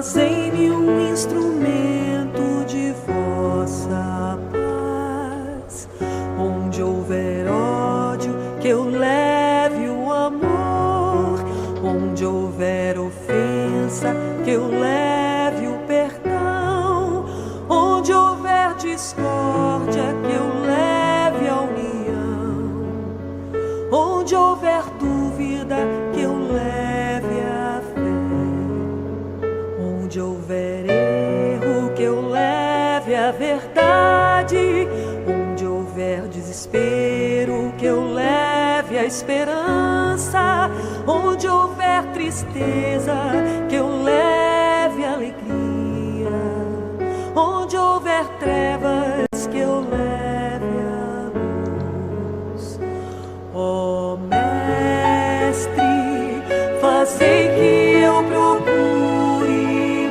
fazei-me um instrumento de vossa paz. Onde houver ódio, que eu leve o amor. Onde houver ofensa, que eu leve o perdão. Onde houver discórdia, que eu leve a união. Onde houver dúvida, que eu leve a fé. Onde houver erro, que eu leve a verdade. Onde houver desespero, que eu leve a esperança. Onde houver tristeza, que eu leve a alegria. Onde houver trevas, que eu leve a luz. Ó Mestre, fazei que eu procure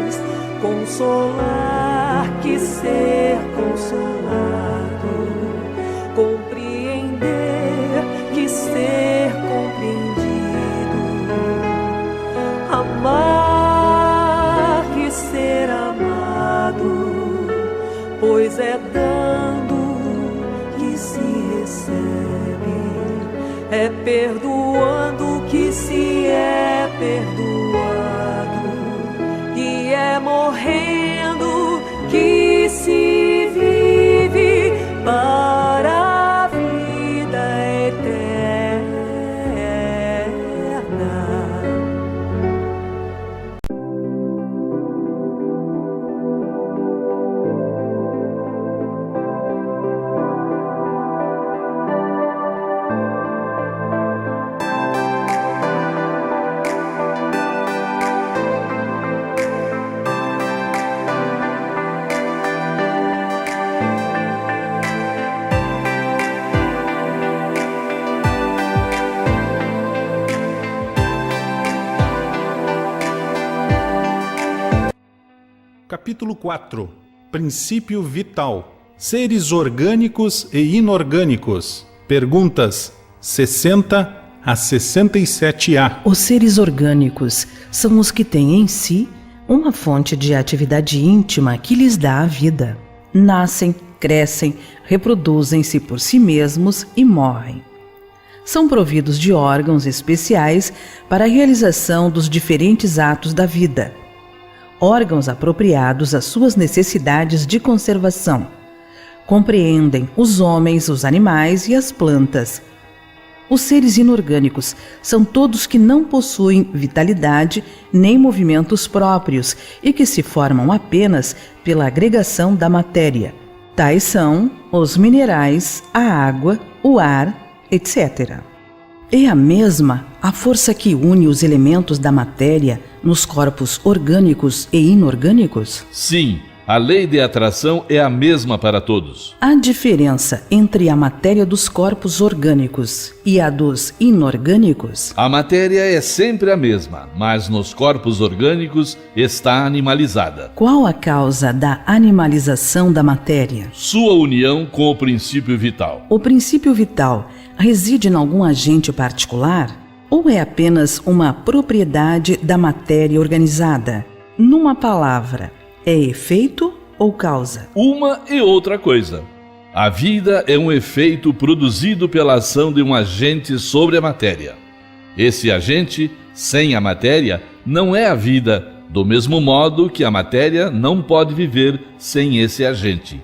mais consolar que ser consolado, compreender que ser compreendido, amar que ser amado, pois é dando que se recebe, é perdoando que se é perdoado, e é morrendo que se vive para a vida eterna. Capítulo 4. Princípio vital. Seres orgânicos e inorgânicos. Perguntas 60 a 67A. Os seres orgânicos são os que têm em si uma fonte de atividade íntima que lhes dá a vida. Nascem, crescem, reproduzem-se por si mesmos e morrem. São providos de órgãos especiais para a realização dos diferentes atos da vida. Órgãos apropriados às suas necessidades de conservação. Compreendem os homens, os animais e as plantas. Os seres inorgânicos são todos que não possuem vitalidade nem movimentos próprios e que se formam apenas pela agregação da matéria. Tais são os minerais, a água, o ar, etc. É a mesma a força que une os elementos da matéria nos corpos orgânicos e inorgânicos? Sim, a lei de atração é a mesma para todos. A diferença entre a matéria dos corpos orgânicos e a dos inorgânicos? A matéria é sempre a mesma, mas nos corpos orgânicos está animalizada. Qual a causa da animalização da matéria? Sua união com o princípio vital. O princípio vital reside em algum agente particular? Ou é apenas uma propriedade da matéria organizada? Numa palavra, é efeito ou causa? Uma e outra coisa. A vida é um efeito produzido pela ação de um agente sobre a matéria. Esse agente, sem a matéria, não é a vida, do mesmo modo que a matéria não pode viver sem esse agente.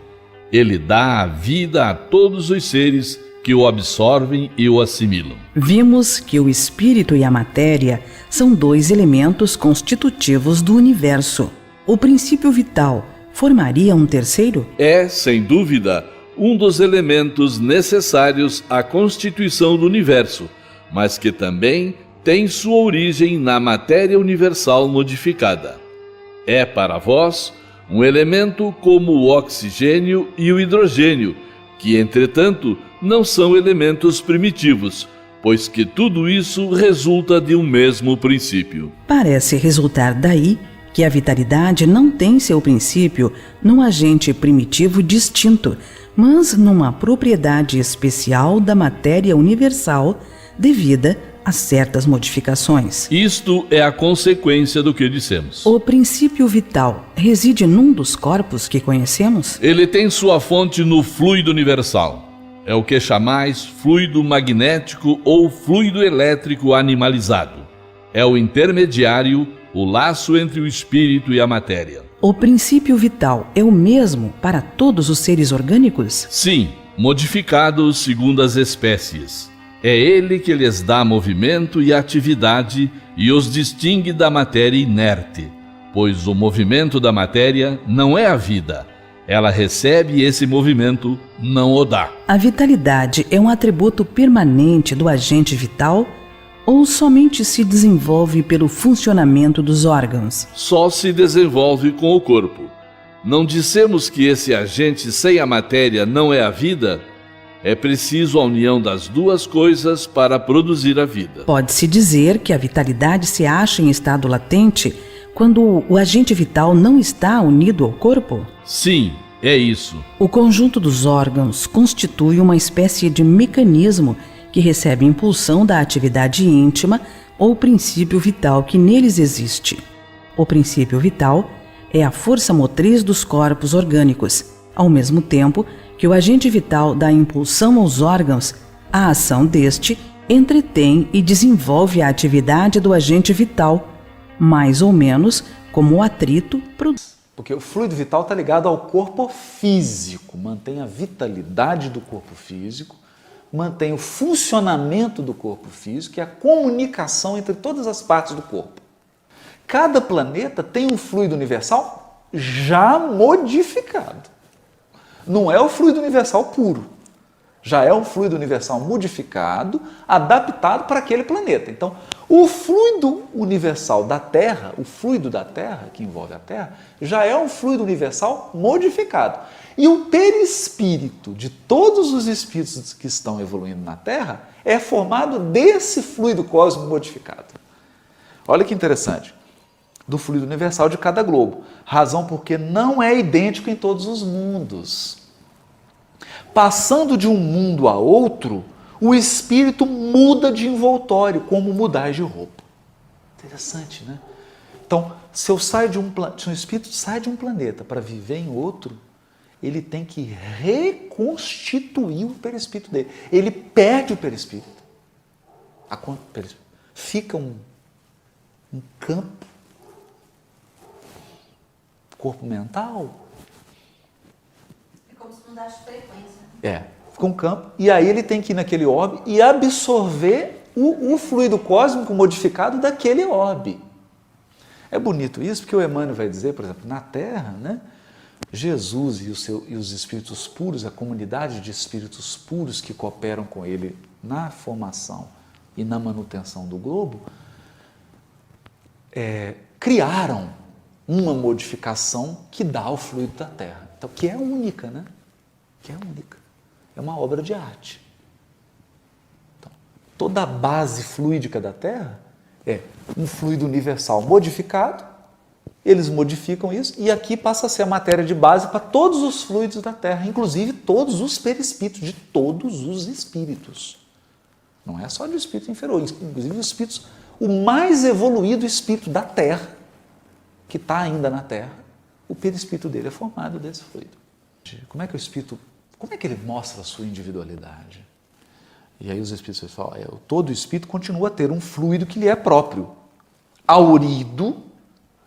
Ele dá a vida a todos os seres que o absorvem e o assimilam. Vimos que o espírito e a matéria são dois elementos constitutivos do universo. O princípio vital formaria um terceiro? É, sem dúvida, um dos elementos necessários à constituição do universo, mas que também tem sua origem na matéria universal modificada. É para vós um elemento como o oxigênio e o hidrogênio, que, entretanto, não são elementos primitivos, pois que tudo isso resulta de um mesmo princípio. Parece resultar daí que a vitalidade não tem seu princípio num agente primitivo distinto, mas numa propriedade especial da matéria universal devida a certas modificações. Isto é a consequência do que dissemos. O princípio vital reside num dos corpos que conhecemos? Ele tem sua fonte no fluido universal. É o que chamais fluido magnético ou fluido elétrico animalizado. É o intermediário, o laço entre o espírito e a matéria. O princípio vital é o mesmo para todos os seres orgânicos? Sim, modificados segundo as espécies. É ele que lhes dá movimento e atividade e os distingue da matéria inerte, pois o movimento da matéria não é a vida. Ela recebe esse movimento, não o dá. A vitalidade é um atributo permanente do agente vital ou somente se desenvolve pelo funcionamento dos órgãos? Só se desenvolve com o corpo. Não dissemos que esse agente sem a matéria não é a vida? É preciso a união das duas coisas para produzir a vida. Pode-se dizer que a vitalidade se acha em estado latente quando o agente vital não está unido ao corpo? Sim, é isso. O conjunto dos órgãos constitui uma espécie de mecanismo que recebe impulsão da atividade íntima ou princípio vital que neles existe. O princípio vital é a força motriz dos corpos orgânicos, ao mesmo tempo que o agente vital dá impulsão aos órgãos, a ação deste entretém e desenvolve a atividade do agente vital, mais ou menos como o atrito produz. Porque o fluido vital está ligado ao corpo físico, mantém a vitalidade do corpo físico, mantém o funcionamento do corpo físico e a comunicação entre todas as partes do corpo. Cada planeta tem um fluido universal já modificado. Não é o fluido universal puro. Já é um fluido universal modificado, adaptado para aquele planeta. Então, o fluido universal da Terra, o fluido da Terra, que envolve a Terra, já é um fluido universal modificado. E o perispírito de todos os espíritos que estão evoluindo na Terra é formado desse fluido cósmico modificado. Olha que interessante. Do fluido universal de cada globo. Razão porque não é idêntico em todos os mundos. Passando de um mundo a outro, o espírito muda de envoltório, como mudar de roupa. Interessante, né? Então, se um espírito sai de um planeta para viver em outro, ele tem que reconstituir o perispírito dele. Ele perde o perispírito. Fica um campo. Corpo mental. É como se mudasse de frequência. Fica um campo. E aí ele tem que ir naquele orbe e absorver o fluido cósmico modificado daquele orbe. É bonito isso, porque o Emmanuel vai dizer, por exemplo, na Terra, né? Jesus e os espíritos puros, a comunidade de espíritos puros que cooperam com ele na formação e na manutenção do globo, criaram uma modificação que dá ao fluido da Terra. Então, que é única, né? Que é única. É uma obra de arte. Então, toda a base fluídica da Terra é um fluido universal modificado. Eles modificam isso e aqui passa a ser a matéria de base para todos os fluidos da Terra, inclusive todos os perispíritos, de todos os espíritos. Não é só de espírito inferior, inclusive os espíritos, o mais evoluído espírito da Terra, que está ainda na Terra, o perispírito dele é formado desse fluido. Como é que o espírito, como é que ele mostra a sua individualidade? E aí os espíritos falam, todo espírito continua a ter um fluido que lhe é próprio, aurido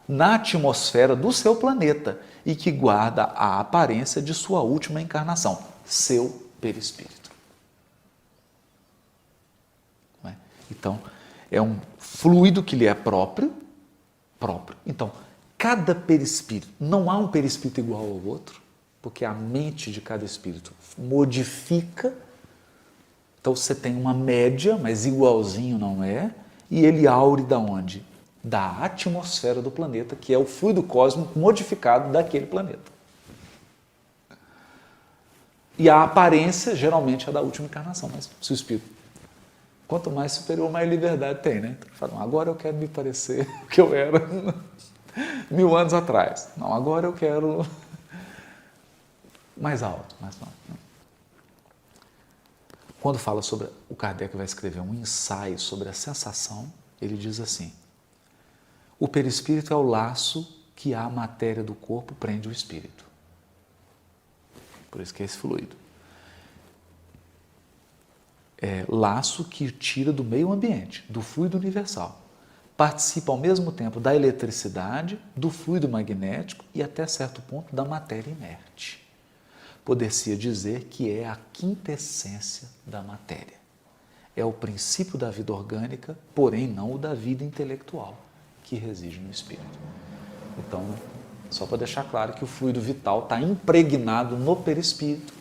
na atmosfera do seu planeta e que guarda a aparência de sua última encarnação, seu perispírito. Não é? Então, é um fluido que lhe é próprio. Então, cada perispírito, não há um perispírito igual ao outro, porque a mente de cada espírito modifica. Então, você tem uma média, mas igualzinho não é, e ele aure da onde? Da atmosfera do planeta, que é o fluido cósmico modificado daquele planeta. E a aparência, geralmente, é da última encarnação, mas se o espírito, quanto mais superior, mais liberdade tem, né? Então, fala, agora eu quero me parecer o que eu era 1000 anos atrás. Não, agora eu quero mais alto, mais alto. quando fala sobre, o Kardec vai escrever um ensaio sobre a sensação, ele diz assim: o perispírito é o laço que a matéria do corpo prende o espírito. Por isso que é esse fluido. É laço que tira do meio ambiente, do fluido universal. Participa ao mesmo tempo da eletricidade, do fluido magnético e até certo ponto da matéria inerte. Poder-se dizer que é a quintessência da matéria. É o princípio da vida orgânica, porém não o da vida intelectual, que reside no espírito. Então, só para deixar claro que o fluido vital está impregnado no perispírito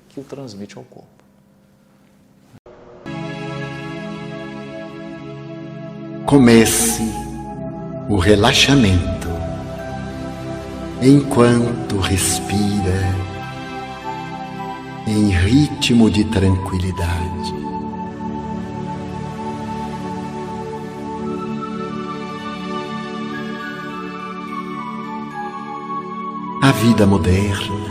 que o transmite ao corpo. Comece o relaxamento enquanto respira em ritmo de tranquilidade. A vida moderna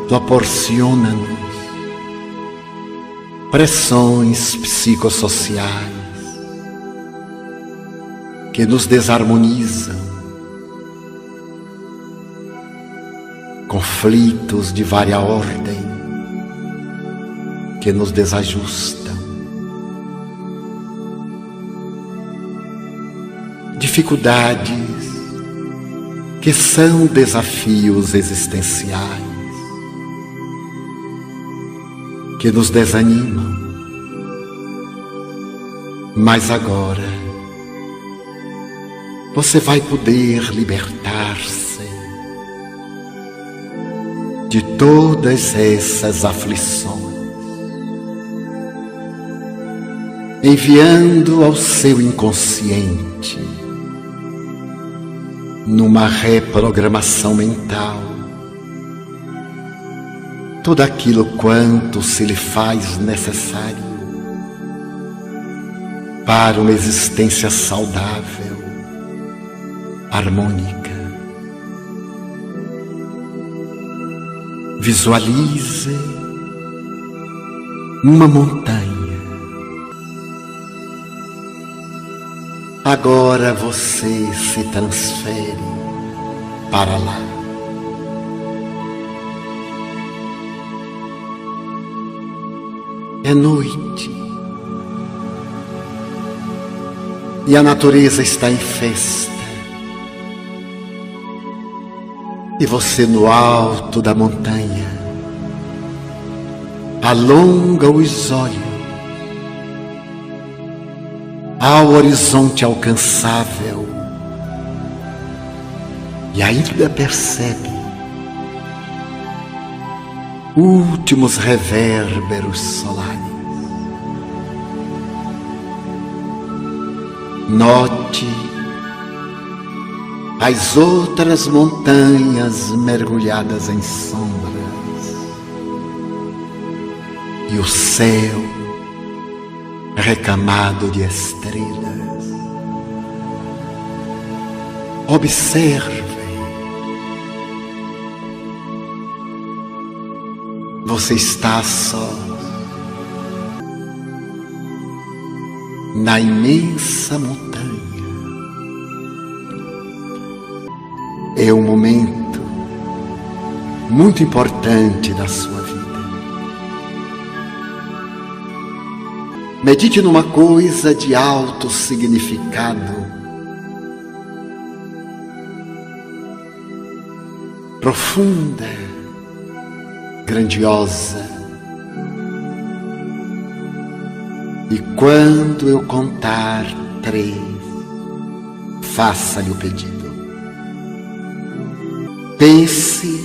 proporciona-nos pressões psicossociais que nos desarmonizam, conflitos de várias ordem que nos desajustam, dificuldades que são desafios existenciais que nos desanimam. Mas agora você vai poder libertar-se de todas essas aflições, enviando ao seu inconsciente, numa reprogramação mental, tudo aquilo quanto se lhe faz necessário para uma existência saudável, harmônica. Visualize uma montanha. Agora você se transfere para lá. É noite e a natureza está em festa, e você no alto da montanha alonga os olhos ao horizonte alcançável e ainda percebe últimos revérberos solares. Note as outras montanhas mergulhadas em sombras e o céu recamado de estrelas. Observe. Você está só na imensa montanha. É um momento muito importante da sua vida. Medite numa coisa de alto significado, profunda, grandiosa. E quando eu contar 3, faça-lhe o pedido. Pense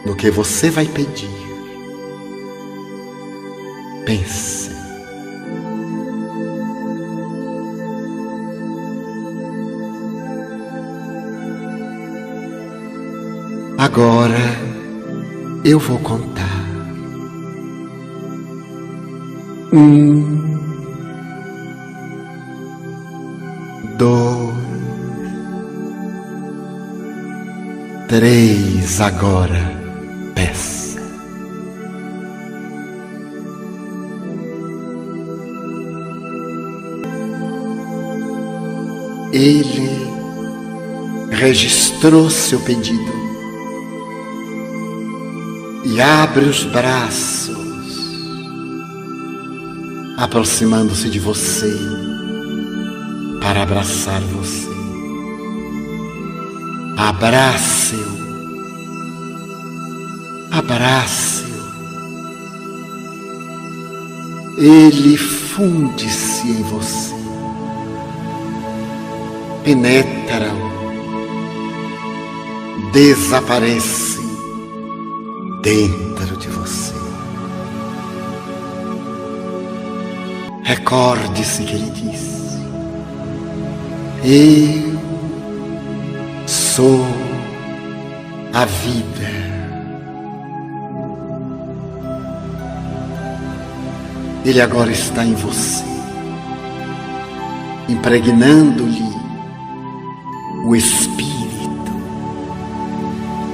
no que você vai pedir. Pense. Agora eu vou contar. 1, 2, 3. Agora peça. Ele registrou seu pedido e abre os braços, aproximando-se de você para abraçar você. Abrace-o, abrace-o. Ele funde-se em você, penetra-o, desaparece dentro de você. Recorde-se que ele disse: eu sou a vida. Ele agora está em você, impregnando-lhe o espírito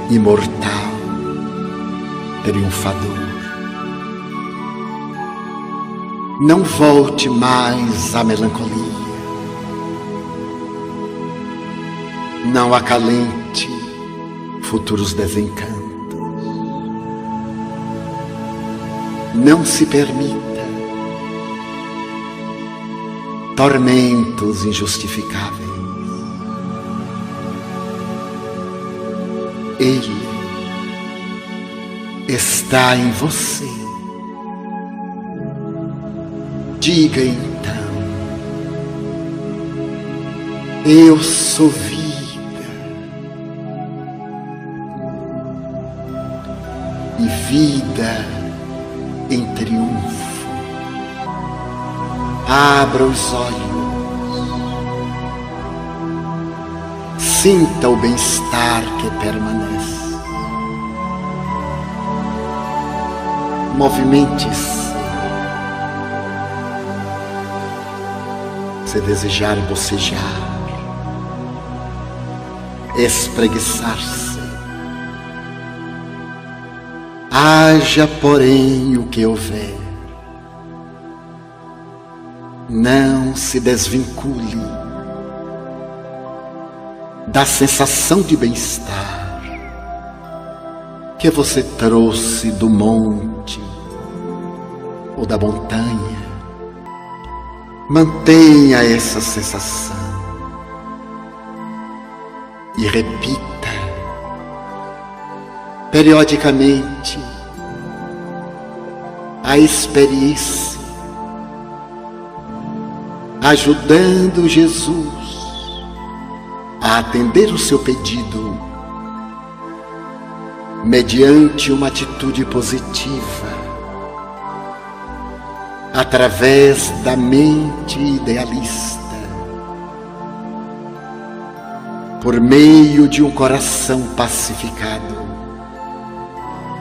imortal, triunfador. Não volte mais à melancolia. Não acalente futuros desencantos. Não se permita tormentos injustificáveis. Ele está em você. Diga então: eu sou vida. E vida em triunfo. Abra os olhos. Sinta o bem-estar que permanece. Movimente-se. Se desejar bocejar, espreguiçar-se, haja, porém, o que houver. Não se desvincule da sensação de bem-estar que você trouxe do monte ou da montanha. Mantenha essa sensação e repita periodicamente a experiência, ajudando Jesus a atender o seu pedido mediante uma atitude positiva, através da mente idealista, por meio de um coração pacificado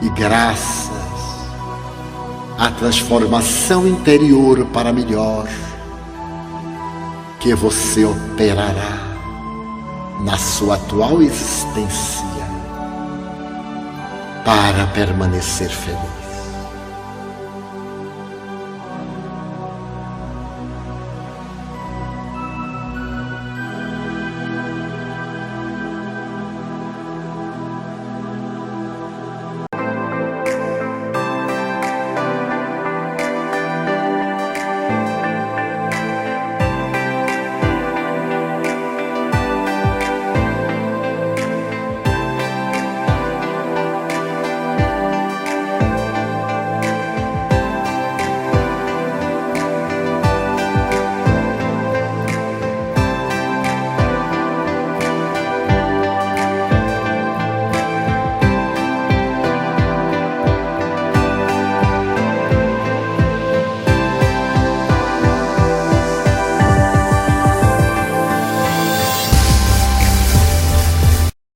e graças à transformação interior para melhor que você operará na sua atual existência para permanecer feliz.